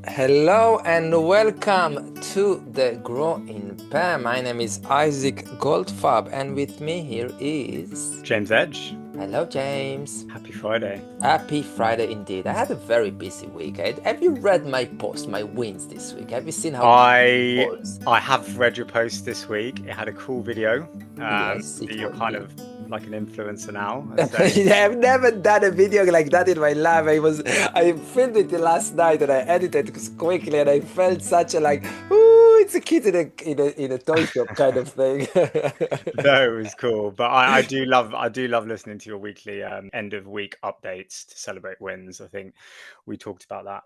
Hello and welcome to the Grow in Pair. My name is Isaac Goldfarb, and with me here is James Edge. Hello, James. Happy Friday. Happy Friday indeed. I had a very busy week. Have you read my post, my wins this week? Have you seen how busy it I was? I have read your post this week. It had a cool video. Yes, it You're was. kind Yeah. of like an influencer now, I'd say. I've never done a video like that in my life. I filmed it last night and I edited it quickly and I felt such a like, ooh, it's a kid in a toy shop kind of thing. No, it was cool. But I do love listening to your weekly end of week updates to celebrate wins. I think we talked about that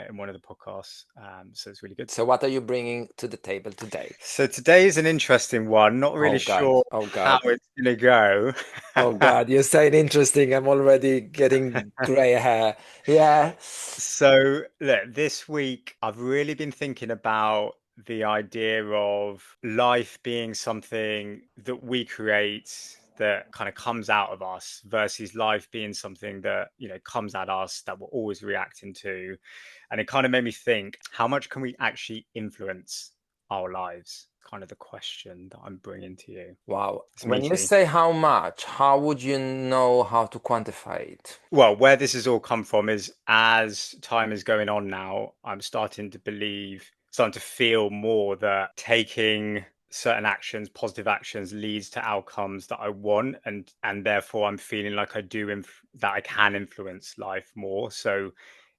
in one of the podcasts. So it's really good. So what are you bringing to the table today? So today is an interesting one. Not really Oh God, sure oh how God, it's gonna go. oh God, you're saying interesting. I'm already getting gray hair. Yeah. So, look, this week I've really been thinking about the idea of life being something that we create that kind of comes out of us versus life being something that, comes at us that we're always reacting to. And it kind of made me think, how much can we actually influence our lives? Kind of the question that I'm bringing to you. Wow. It's When you meaty. say how much, how would you know how to quantify it? Well, where this has all come from is as time is going on now, I'm starting to feel more that taking certain actions, positive actions, leads to outcomes that I want, and therefore I'm feeling like that I can influence life more. So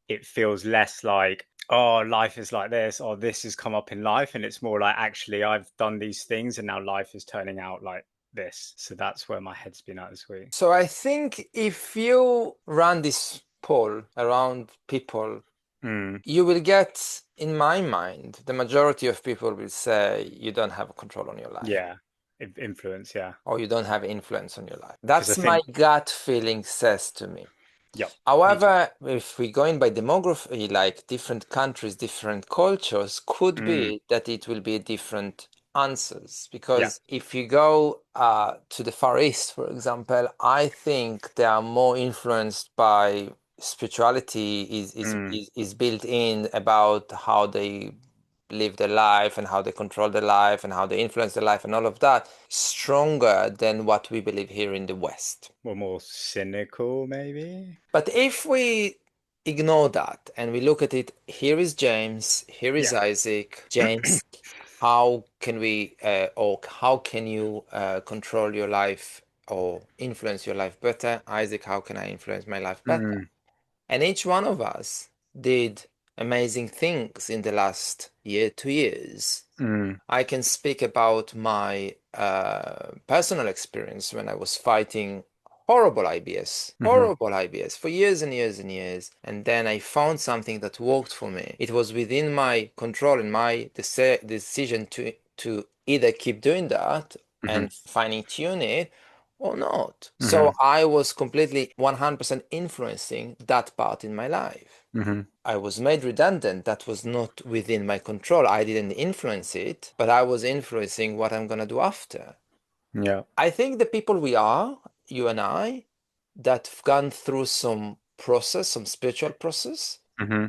it feels less like, oh, life is like this, or this has come up in life, and it's more like, actually, I've done these things, and now life is turning out like this. So that's where my head's been at this week. So I think if you run this poll around people, Mm. you will get, in my mind, the majority of people will say you don't have control on your life Yeah, influence, yeah. or you don't have influence on your life. Because I That's my think, gut feeling says to me. yeah, me too. However, if we go in by demography, like different countries, different cultures, could Mm, be that it will be different answers. yeah. Because if you go to the Far East, for example, I think they are more influenced by spirituality Mm, is built in about how they live their life and how they control their life and how they influence their life and all of that stronger than what we believe here in the West. or more cynical, maybe. But if we ignore that and we look at it, here is James, here is Yeah. Isaac. James, how can we, or how can you control your life or influence your life better? Isaac, how can I influence my life better? Mm, And each one of us did amazing things in the last year, 2 years. mm, I can speak about my personal experience when I was fighting hmm horrible IBS for years and years and years. And then I found something that worked for me. It was within my control and my decision to either keep doing that hmm and fine tune it or not. hmm So I was completely 100% influencing that part in my life. hmm I was made redundant. That was not within my control. I didn't influence it, but I was influencing what I'm going to do after. Yeah. I think the people we are, you and I, that have gone through some process, some spiritual process, hmm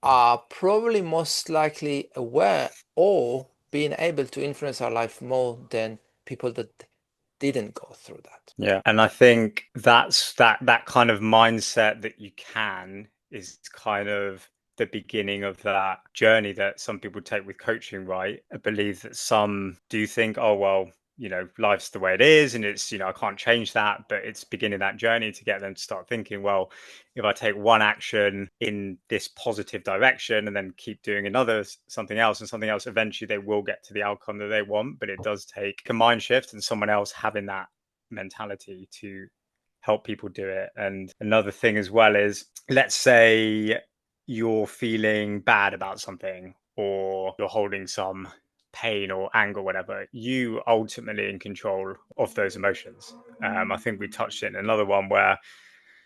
are probably most likely aware or being able to influence our life more than people that didn't go through that. Yeah. And I think that kind of mindset that you can is kind of the beginning of that journey that some people take with coaching, right? I believe that some do think, oh, well, life's the way it is, and it's, I can't change that, but it's beginning that journey to get them to start thinking, well, if I take one action in this positive direction and then keep doing something else and something else, eventually they will get to the outcome that they want. But it does take a mind shift and someone else having that mentality to help people do it. And another thing as well is, let's say you're feeling bad about something or you're holding some pain or anger, whatever, you ultimately in control of those emotions. I think we touched it in another one where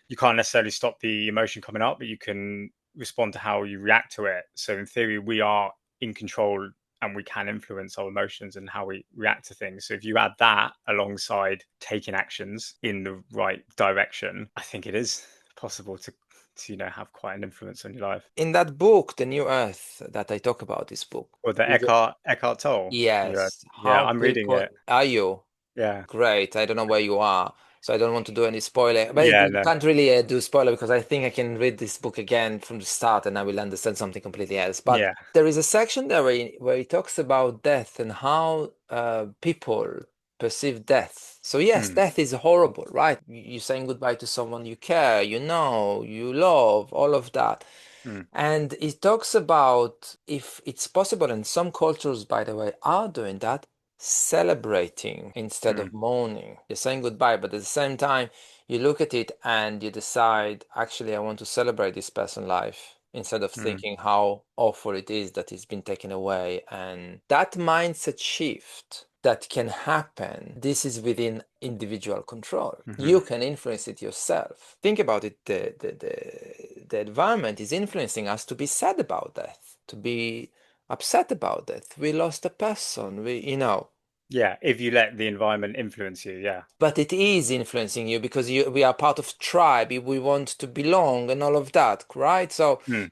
you can't necessarily stop the emotion coming up, but you can respond to how you react to it. So in theory, we are in control and we can influence our emotions and how we react to things. So if you add that alongside taking actions in the right direction, I think it is possible to, have quite an influence on your life. In that book, The New Earth, that I talk about, this book. Or the is it- Eckhart Tolle. Yes, Yeah, how I'm reading people it. are you? Yeah. Great. I don't know where you are, so I don't want to do any spoiler. But Yeah, you no. can't really do spoiler because I think I can read this book again from the start and I will understand something completely else. But Yeah. there is a section there where he talks about death and how people perceive death. So yes, Mm, death is horrible, right? You're saying goodbye to someone you care, you know, you love, all of that. mm, And he talks about if it's possible, and some cultures, by the way, are doing that, celebrating instead mm, of mourning. You're saying goodbye, but at the same time, you look at it and you decide, actually, I want to celebrate this person's life instead of mm, thinking how awful it is that it's been taken away. And that mindset shift that can happen, this is within individual control. mhm. You can influence it yourself. Think about it, the environment is influencing us to be sad about death, to be upset about death. We lost a person, Yeah, if you let the environment influence you, yeah. but it is influencing you because we are part of tribe. We want to belong and all of that, right? So, Mm,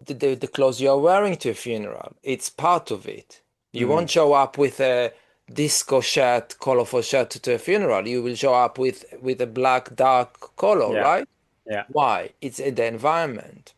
the clothes you are wearing to a funeral, it's part of it. You won't mm, show up with a disco shirt, colorful shirt to a funeral. You will show up with a black, dark color, yeah, right? yeah. Why? It's the environment.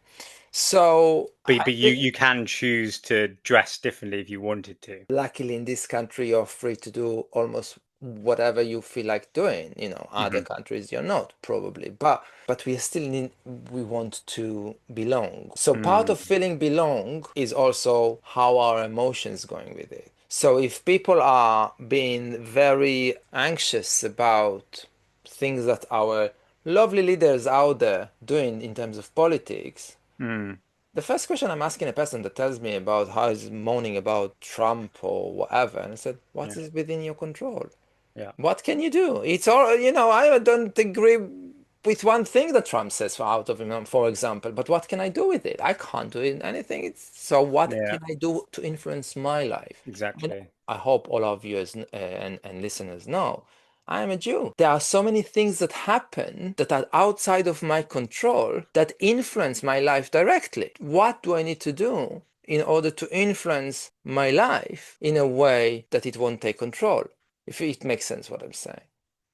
So I But you think, you can choose to dress differently if you wanted to. luckily in this country, you're free to do almost whatever you feel like doing. Other Hmm. countries you're not probably, but we want to belong. So part Mm, of feeling belong is also how our emotions going with it. So if people are being very anxious about things that our lovely leaders out there doing in terms of politics, mm, the first question I'm asking a person that tells me about how he's moaning about Trump or whatever, and I said, what yeah, is within your control? yeah. What can you do? It's all, I don't agree with one thing that Trump says out of him, for example, but what can I do with it? I can't do anything. So what Yeah, can I do to influence my life? And exactly. I hope all of you and listeners know I am a Jew. There are so many things that happen that are outside of my control that influence my life directly. What do I need to do in order to influence my life in a way that it won't take control? If it makes sense what I'm saying.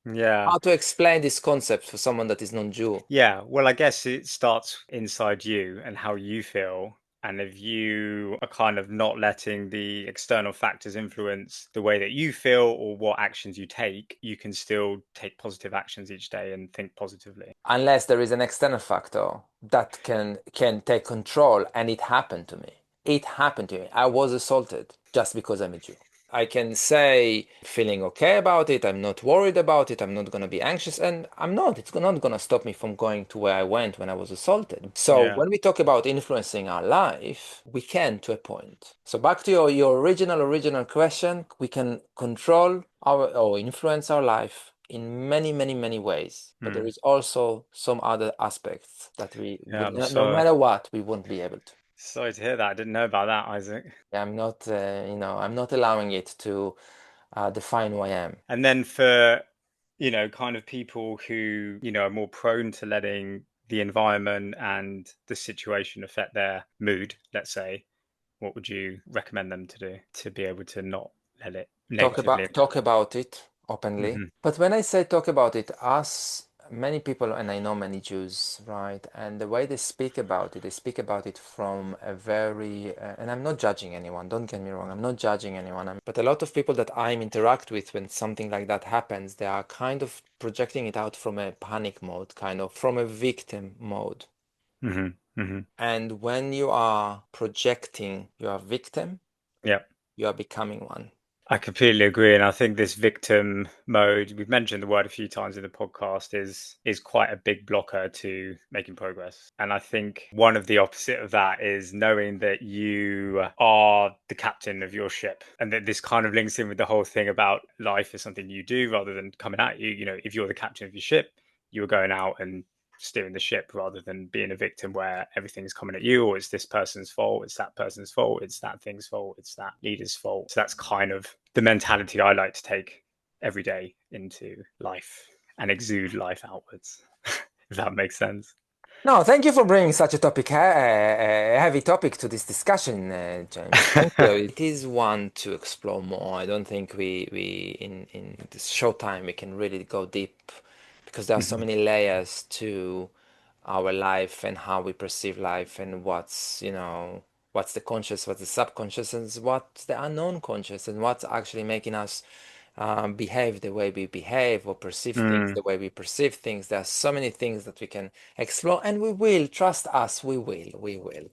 Yeah. How to explain this concept for someone that is non-Jew? Yeah, well, I guess it starts inside you and how you feel. And if you are kind of not letting the external factors influence the way that you feel or what actions you take, you can still take positive actions each day and think positively. Unless there is an external factor that can take control, and it happened to me. It happened to me. I was assaulted just because I'm a Jew. I can say feeling okay about it. I'm not worried about it. I'm not going to be anxious. And I'm not. It's not going to stop me from going to where I went when I was assaulted. So Yeah. when we talk about influencing our life, we can to a point. So back to your original question, we can control or influence our life in many, many, many ways. But there Mm. is also some other aspects that we Yeah, would, I'm no sorry. matter what, we won't be able to. Sorry to hear that. I didn't know about that, Isaac. I'm not, I'm not allowing it to define who I am. And then for, kind of people who, are more prone to letting the environment and the situation affect their mood, let's say, what would you recommend them to do to be able to not let it negatively Talk impact? about it openly. Hmm. But when I say talk about it, us many people, and I know many Jews, right? And the way they speak about it, they speak about it from a very, and I'm not judging anyone. Don't get me wrong. I'm not judging anyone. But a lot of people that I interact with when something like that happens, they are kind of projecting it out from a panic mode, kind of from a victim mode. Hmm. Hmm. And when you are projecting your victim, Yeah. you are becoming one. I completely agree, and I think this victim mode, we've mentioned the word a few times in the podcast, is quite a big blocker to making progress. And I think one of the opposite of that is knowing that you are the captain of your ship, and that this kind of links in with the whole thing about life is something you do rather than coming at you. If you're the captain of your ship, you're going out and steering the ship rather than being a victim where everything's coming at you, or it's this person's fault, it's that person's fault, it's that thing's fault, it's that leader's fault. So that's kind of the mentality I like to take every day into life and exude life outwards, if that makes sense. No, thank you for bringing such a topic, a heavy topic to this discussion, James. Thank you. It is one to explore more. I don't think we in this short time we can really go deep because there are so Mhm. many layers to our life and how we perceive life and what's the conscious, what's the subconscious, and what's the unknown conscious, and what's actually making us behave the way we behave or perceive things Mm. the way we perceive things. There are so many things that we can explore, and we will. Trust us, we will. We will.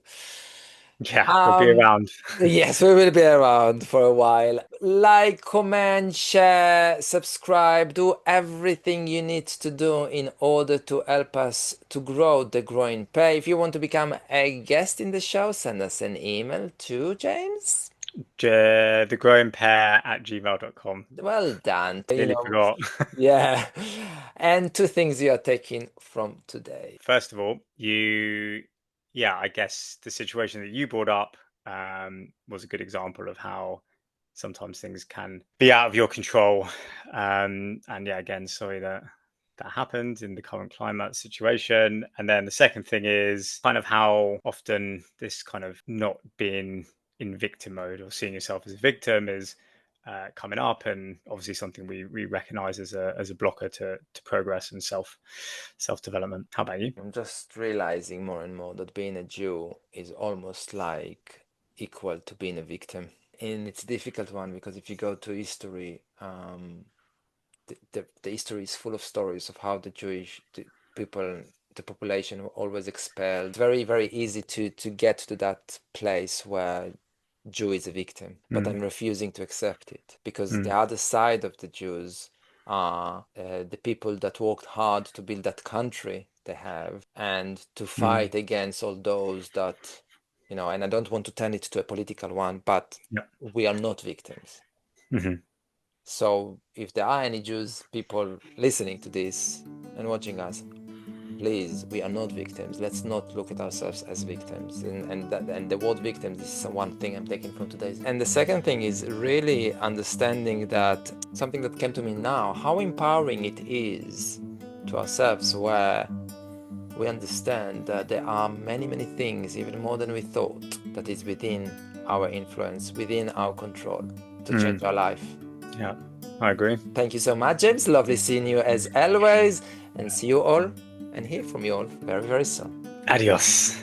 Yeah, we'll be Um, around. yes, we will be around for a while. Like, comment, share, subscribe, do everything you need to do in order to help us to grow the growing pay. If you want to become a guest in the show, send us an email to James. thegrowingpair@gmail.com. Well done. Nearly forgot. Yeah. And two things you are taking from today. First of all, yeah, I guess the situation that you brought up was a good example of how sometimes things can be out of your control. And yeah, again, sorry that that happened in the current climate situation. And then the second thing is kind of how often this kind of not being in victim mode or seeing yourself as a victim is coming up, and obviously something we recognize as a blocker to progress and self development. How about you? I'm just realizing more and more that being a Jew is almost like equal to being a victim. And it's a difficult one because if you go to history, the history is full of stories of how people, the population were always expelled. It's very, very easy to get to that place where Jew is a victim, but Mm, I'm refusing to accept it because the mm, other side of the Jews are the people that worked hard to build that country they have and to mm. fight against all those that, and I don't want to turn it to a political one, but Yep. we are not victims. Hmm. So if there are any Jews people listening to this and watching us, please, we are not victims. Let's not look at ourselves as victims. And the word victims is one thing I'm taking from today's. And the second thing is really understanding that something that came to me now, how empowering it is to ourselves, where we understand that there are many, many things, even more than we thought, that is within our influence, within our control to change Mm. our life. Yeah, I agree. Thank you so much, James. Lovely seeing you as always, and see you all and hear from you all very, very soon. Adios.